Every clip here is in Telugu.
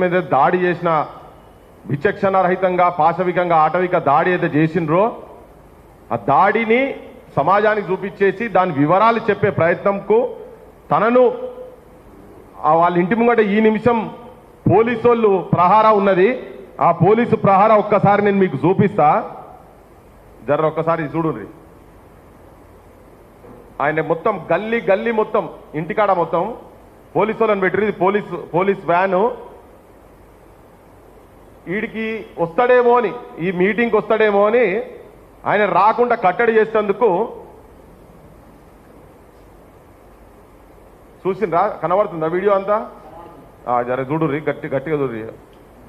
మీద దాడి చేసిన విచక్షణ రహితంగా పాశవికంగా ఆటవిక దాడి అయితే చేసిండ్రో ఆ దాడిని సమాజానికి చూపించేసి దాని వివరాలు చెప్పే ప్రయత్నంకు తనను వాళ్ళ ఇంటి ముంగట ఈ నిమిషం పోలీసు వాళ్ళు ప్రహార ఉన్నది. ఆ పోలీసు ప్రహార ఒక్కసారి నేను మీకు చూపిస్తా, జర ఒక్కసారి చూడుర్రి. ఆయన మొత్తం గల్లీ గల్లీ మొత్తం ఇంటికాడ మొత్తం పోలీసు వాళ్ళని పెట్టింది. పోలీస్ వ్యాను వీడికి వస్తాడేమో అని, ఈ మీటింగ్కి వస్తాడేమో అని ఆయన రాకుండా కట్టడి చేసేందుకు చూసిండ్రా, కనబడుతుందా వీడియో అంతా? జర చూడుర్రి, గట్టిగా చూడుర్రి.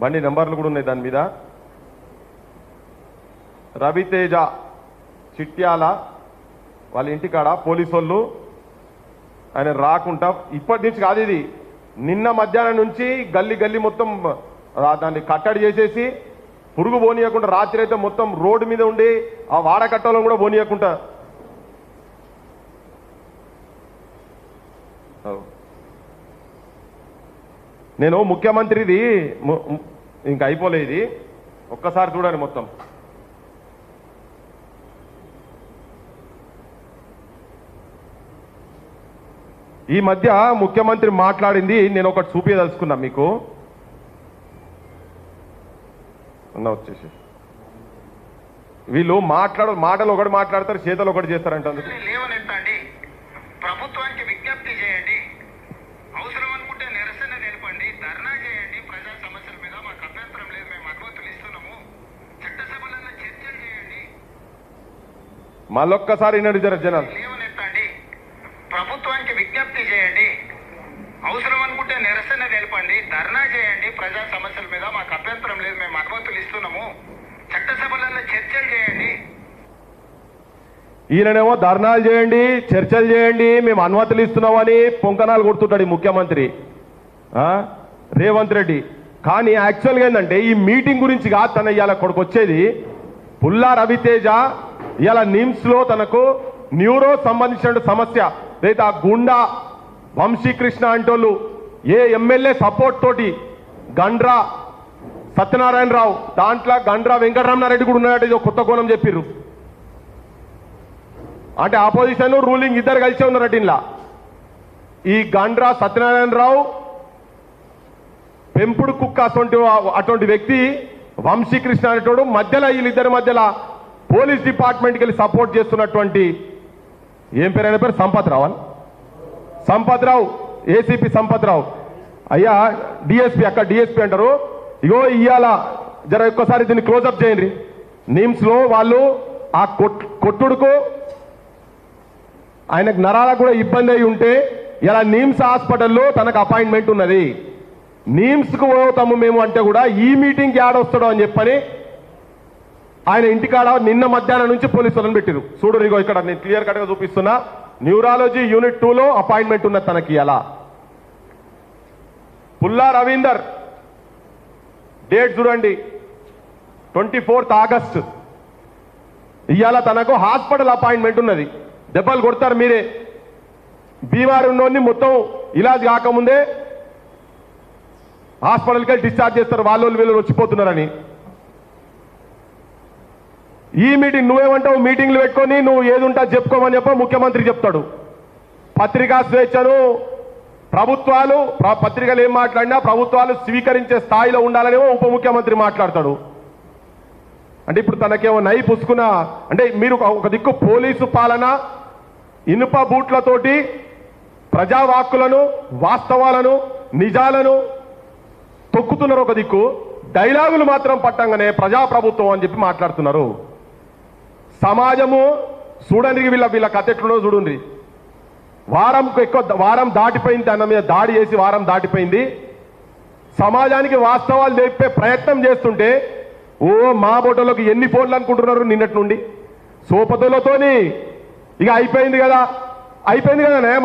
బండి నెంబర్లు కూడా ఉన్నాయి దాని మీద. రవితేజ చిట్యాల వాళ్ళ ఇంటికాడ పోలీసు వాళ్ళు ఆయన రాకుండా, ఇప్పటి నుంచి కాదు ఇది, నిన్న మధ్యాహ్నం నుంచి గల్లీ గల్లీ మొత్తం దాన్ని కట్టడి చేసేసి పురుగు పోనీయకుండా రాత్రి అయితే మొత్తం రోడ్డు మీద ఉండి ఆ వాడకట్టలను కూడా పోనీయకుండా. నేను ముఖ్యమంత్రిది ఇంకా అయిపోలే, ఇది ఒక్కసారి చూడండి మొత్తం. ఈ మధ్య ముఖ్యమంత్రి మాట్లాడింది నేను ఒకటి చూపించదలుచుకున్నా మీకు. వచ్చేసి వీళ్ళు మాటలు ఒకటి మాట్లాడతారు, చేతలు ఒకటి చేస్తారంట. లేవనెత్తండి, ప్రభుత్వానికి విజ్ఞప్తి చేయండి, అవసరం అనుకుంటే నిరసన నిలపండి, ధర్నా చేయండి, ప్రజా సమస్యల మీద మాకు అభ్యంతరం లేదు, మేము అనుమతులు ఇస్తున్నాము, చట్టసభలలో చర్చలు చేయండి. మళ్ళొక్కసారి జనాలు లేవనెత్తండి, ప్రభుత్వానికి విజ్ఞప్తి చేయండి, అవసరం అనుకుంటే నిరసన నిలపండి, ధర్నా చేయండి, ప్రజా సమస్యల మీద మాకు అభ్యంతరం లేదు, మేము అనుమతులు ఇస్తున్నాము, చట్టసభలలో చర్చలు చేయండి. ఈయననేమో ధర్నాలు చేయండి, చర్చలు చేయండి, మేము అనుమతులు ఇస్తున్నామని పొంకనాలు కొడుతుంటాడు ఈ ముఖ్యమంత్రి రేవంత్ రెడ్డి. కానీ యాక్చువల్గా ఏంటంటే ఈ మీటింగ్ గురించి కాదు తన ఇవాళ కొడుకొచ్చేది. పుల్లా రవితేజ ఇవాళ నిమ్స్లో తనకు న్యూరో సంబంధించిన సమస్య లేదా ఆ గుండా వంశీకృష్ణ అంటోళ్ళు ఏ ఎమ్మెల్యే సపోర్ట్ తోటి గండ్రా సత్యనారాయణరావు, దాంట్లో గండ్రా వెంకటరమణారెడ్డి కూడా ఉన్నాడు, కొత్త కోణం చెప్పిర్రు. అంటే ఆపోజిషన్ రూలింగ్ ఇద్దరు కలిసే ఉన్నారట ఇలా. ఈ గండ్రా సత్యనారాయణరావు పెంపుడు కుక్క అటువంటి వ్యక్తి వంశీకృష్ణ అనేటోడు మధ్యలో వీళ్ళిద్దరి మధ్యలో పోలీస్ డిపార్ట్మెంట్కి వెళ్ళి సపోర్ట్ చేస్తున్నటువంటి ఏం పేరు అయిన పేరు సంపత్ రావు, ఏసీపీ సంపత్ రావు. అయ్యా డిఎస్పీ, అక్కడ డిఎస్పీ అంటారు. ఇగో ఇవాళ జర ఒక్కసారి దీన్ని క్లోజప్ చేయండి. నిమ్స్లో వాళ్ళు ఆ కొట్టుడుకు ఆయనకు నరాలకు కూడా ఇబ్బంది అయి ఉంటే ఇలా నిమ్స్ హాస్పిటల్లో తనకు అపాయింట్మెంట్ ఉన్నది. నిమ్స్కు పోతాము మేము అంటే కూడా ఈ మీటింగ్కి ఆడొస్తాడు అని చెప్పని ఆయన ఇంటికాడ నిన్న మధ్యాహ్నం నుంచి పోలీసు వాళ్ళని పెట్టిరు. చూడు ఇగో ఇక్కడ నేను క్లియర్ కట్గా చూపిస్తున్నా. న్యూరాలజీ యూనిట్ 2లో అపాయింట్మెంట్ ఉన్నది తనకి. అలా పుల్లా రవీందర్ డేట్ చూడండి, 24th ఆగస్ట్. ఇవాళ తనకు హాస్పిటల్ అపాయింట్మెంట్ ఉన్నది. దెబ్బలు కొడతారు మీరే, బీమారు ఉన్నోని మొత్తం ఇలాజ్ కాకముందే హాస్పిటల్కి వెళ్ళి డిశ్చార్జ్ చేస్తారు, వాళ్ళు వీళ్ళు వచ్చిపోతున్నారని. ఈ మీటింగ్ నువ్వేమంటావు, మీటింగ్లు పెట్టుకొని నువ్వు ఏది ఉంటా చెప్పుకోమని ముఖ్యమంత్రి చెప్తాడు. పత్రికా స్వేచ్ఛను పత్రికలు ఏం మాట్లాడినా ప్రభుత్వాలు స్వీకరించే స్థాయిలో ఉండాలనేమో ఉప ముఖ్యమంత్రి మాట్లాడతాడు. అంటే ఇప్పుడు తనకేమో నై పుసుకున్నా అంటే మీరు ఒక దిక్కు పోలీసు పాలన ఇనుప బూట్లతోటి ప్రజావాక్కులను, వాస్తవాలను, నిజాలను తొక్కుతున్నారు. ఒక దిక్కు డైలాగులు మాత్రం పట్టంగానే ప్రజాప్రభుత్వం అని చెప్పి మాట్లాడుతున్నారు. సమాజము చూడండి, వీళ్ళ కథ ఎట్లుండో చూడండి. వారం దాటిపోయింది, అన్న మీద దాడి చేసి వారం దాటిపోయింది. సమాజానికి వాస్తవాలు చెప్పే ప్రయత్నం చేస్తుంటే మా బోటోలోకి ఎన్ని ఫోన్లు అనుకుంటున్నారు నిన్నటి నుండి. సోపతులతోని ఇక అయిపోయింది కదా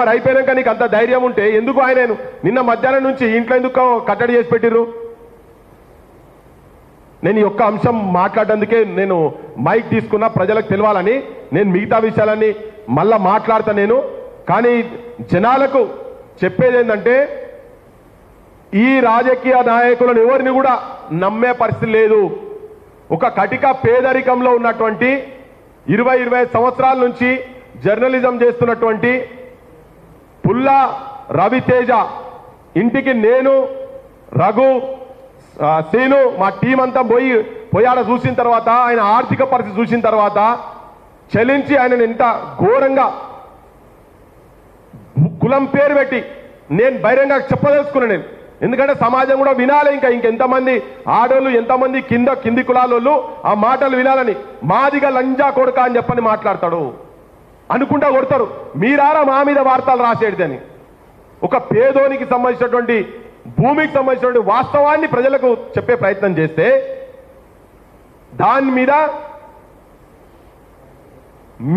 మరి. అయిపోయాక నీకు అంత ధైర్యం ఉంటే ఎందుకు ఆయన నిన్న మధ్యాహ్నం నుంచి ఇంట్లో ఎందుకు కట్టడి చేసి పెట్టిర్రు? నేను ఈ ఒక్క అంశం మాట్లాడేందుకే నేను మైక్ తీసుకున్నా, ప్రజలకు తెలవాలని. నేను మిగతా విషయాలన్నీ మళ్ళా మాట్లాడతా నేను. కానీ జనాలకు చెప్పేది ఏంటంటే ఈ రాజకీయ నాయకులను ఎవరిని కూడా నమ్మే పరిస్థితి లేదు. ఒక కటిక పేదరికంలో ఉన్నటువంటి 20-25 సంవత్సరాల నుంచి జర్నలిజం చేస్తున్నటువంటి పుల్లా రవితేజ ఇంటికి నేను, రఘు, సీను మా టీం అంతా పోయాడ చూసిన తర్వాత, ఆయన ఆర్థిక పరిస్థితి చూసిన తర్వాత చలించి ఆయనను ఎంత ఘోరంగా కులం పేరు పెట్టి నేను బహిరంగ చెప్పదలుచుకున్నాను. నేను ఎందుకంటే సమాజం కూడా వినాలి. ఇంకెంతమంది ఆడోళ్ళు, ఎంతమంది కింది కులాలోళ్ళు ఆ మాటలు వినాలని. మాదిగా లంజా కొడుక అని చెప్పని మాట్లాడతాడు, అనుకుంటా కొడతారు. మీరారా మా మీద వార్తలు రాసేటిదని. ఒక పేదోనికి సంబంధించినటువంటి భూమికి సంబంధించినటువంటి వాస్తవాన్ని ప్రజలకు చెప్పే ప్రయత్నం చేస్తే దాని మీద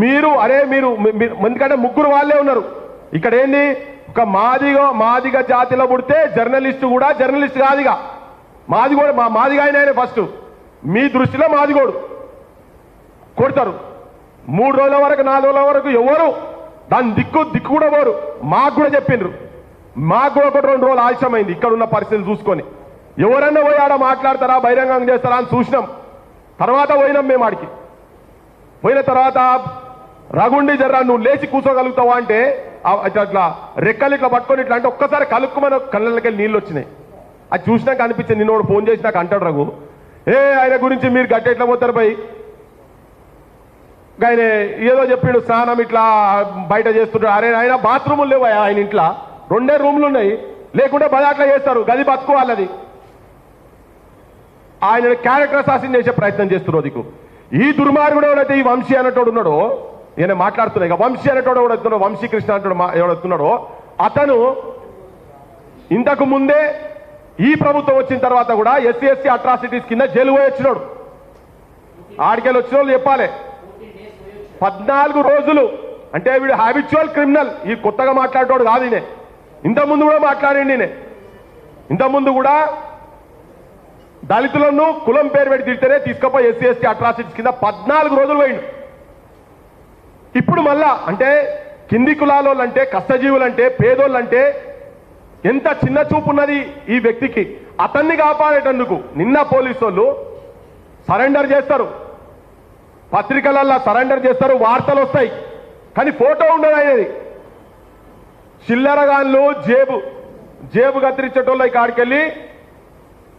మీరు ఎందుకంటే ముగ్గురు వాళ్ళే ఉన్నారు ఇక్కడ. ఏంది, ఒక మాదిగ జాతిలో పుడితే జర్నలిస్టు కూడా జర్నలిస్ట్ కాదుగా. మాదిగా ఆయన ఫస్ట్ మీ దృష్టిలో మాదిగోడు కొడతారు. 3 రోజుల వరకు 4 రోజుల వరకు ఎవరు దాని దిక్కు కూడా పోరు. మాకు కూడా చెప్పిండ్రు. మాకు కూడా 1-2 రోజులు ఆలస్యమైంది ఇక్కడ ఉన్న పరిస్థితులు చూసుకొని. ఎవరన్నా పోయి ఆడ మాట్లాడతారా, బహిరంగం చేస్తారా అని చూసినాం. తర్వాత పోయినాం మేము ఆడికి. పోయిన తర్వాత రగుండి జర్రా నువ్వు లేచి కూర్చోగలుగుతావా అంటే అట్లా రెక్కలు ఇట్లా పట్టుకొని ఇట్లా అంటే ఒక్కసారి కలుక్కుమని కళ్ళకి నీళ్ళు వచ్చినాయి. అది చూసినాక అనిపించింది. నిన్నోడు ఫోన్ చేసి నాకు అంటాడు, రఘు ఆయన గురించి మీరు గట్టి ఎట్లా పోతారు పోయి, ఆయన ఏదో చెప్పిండు స్నానం ఇట్లా బయట చేస్తుంటాడు. అరే ఆయన బాత్రూములు లేవు ఆయన ఇంట్లో, 2 రూమ్లు ఉన్నాయి. లేకుంటే బజాట్లా చేస్తారు, గది బతుకోవాలది. ఆయన క్యారెక్టర్ అసాసిన్ చేసే ప్రయత్నం చేస్తున్నారు. దిక్కు ఈ దుర్మార్గుడు ఎవడైతే ఈ వంశీ అనేటోడు ఉన్నాడో, ఈయన మాట్లాడుతున్నాయి ఇక వంశీ అనేటోడు ఎవడవుతున్నాడో, వంశీకృష్ణ అంటాడు ఎవడవుతున్నాడో, అతను ఇంతకు ముందే ఈ ప్రభుత్వం వచ్చిన తర్వాత కూడా SC అట్రాసిటీస్ కింద జైలు పోయి వచ్చినాడు. ఆడికెళ్ళి వచ్చిన వాళ్ళు చెప్పాలి 14 రోజులు అంటే వీడు హ్యాబిచువల్ క్రిమినల్. ఈ కొత్తగా మాట్లాడేటోడు కాదు ఈయన. ఇంతకుముందు కూడా మాట్లాడండి. ఈయన ఇంతకుముందు కూడా దళితులను కులం పేరు పెట్టి తిడితేనే తీసుకపోయి SC అట్రాసిటీస్ కింద 14 రోజులు పోయిండు. ఇప్పుడు మళ్ళా అంటే కింది కులాలోళ్ళంటే, కష్టజీవులంటే, పేదోళ్ళంటే ఎంత చిన్న చూపు ఉన్నది ఈ వ్యక్తికి. అతన్ని కాపాడేటందుకు నిన్న పోలీసు వాళ్ళు సరెండర్ చేస్తారు, పత్రికలల్లో సరెండర్ చేస్తారు, వార్తలు వస్తాయి, కానీ ఫోటో ఉండదు ఆయనది. చిల్లరగాన్లు జేబు కత్తిరించేటోళ్ళు కాడికెళ్ళి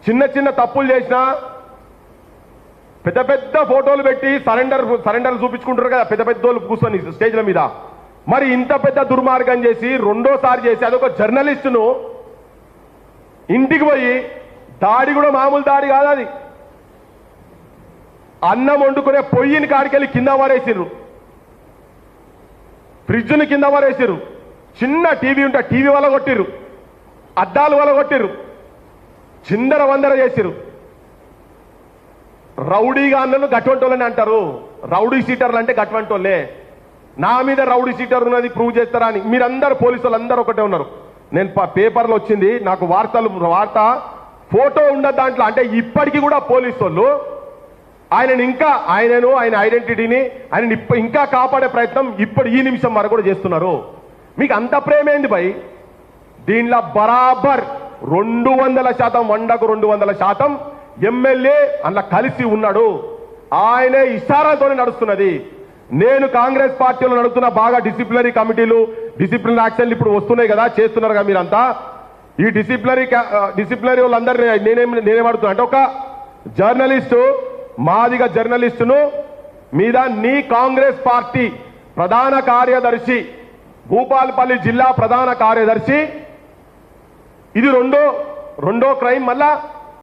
చిన్న తప్పులు చేసినా పెద్ద ఫోటోలు పెట్టి సరెండర్ చూపించుకుంటారు కదా పెద్దోళ్ళు కూర్చొని స్టేజ్ల మీద. మరి ఇంత పెద్ద దుర్మార్గం చేసి రెండోసారి చేసి అదొక జర్నలిస్టును ఇంటికి పోయి దాడి కూడా మామూలు దాడి కాదు అది. అన్నం వండుకునే పొయ్యిని కాడికెళ్ళి కింద పడేసిర్రు, ఫ్రిడ్జ్ని కింద పడేసిర్రు, చిన్న టీవీ ఉంటే టీవీ వల్ల కొట్టిర్రు, అద్దాలు వల్ల కొట్టిర్రు, చిందర వందర చేసిర్రు. రౌడీగా అన్నలు గట్వంటోళ్ళని అంటారు. రౌడీ సీటర్లు అంటే గట్వంటోళ్ళే. నా మీద రౌడీ సీటర్ ఉన్నది ప్రూవ్ చేస్తారా అని మీరందరూ పోలీసులు అందరూ ఒకటే ఉన్నారు. నేను పేపర్లో వచ్చింది నాకు వార్త ఫోటో ఉండదు దాంట్లో. అంటే ఇప్పటికీ కూడా పోలీసు వాళ్ళు ఆయనను ఆయన ఐడెంటిటీని ఆయన ఇంకా కాపాడే ప్రయత్నం ఇప్పుడు ఈ నిమిషం వరకు కూడా చేస్తున్నారు. మీకు అంత ప్రేమేంది భయ్? దీనిలో బరాబర్ 200% 100కు 200% ఎమ్మెల్యే అందులో కలిసి ఉన్నాడు. ఆయనే ఇషారాతోనే నడుస్తున్నది. నేను కాంగ్రెస్ పార్టీలో నడుస్తున్న బాగా డిసిప్లినరీ కమిటీలు, డిసిప్లినరీ యాక్షన్లు ఇప్పుడు వస్తున్నాయి కదా, చేస్తున్నారు కదా మీరంతా. ఈ డిసిప్లినరీ వాళ్ళందరూ నేనేమడుతున్నా అంటే ఒక జర్నలిస్టు, మాదిగ జర్నలిస్టును మీద నీ కాంగ్రెస్ పార్టీ ప్రధాన కార్యదర్శి, భూపాలపల్లి జిల్లా ప్రధాన కార్యదర్శి, ఇది రెండో క్రైమ్. మళ్ళా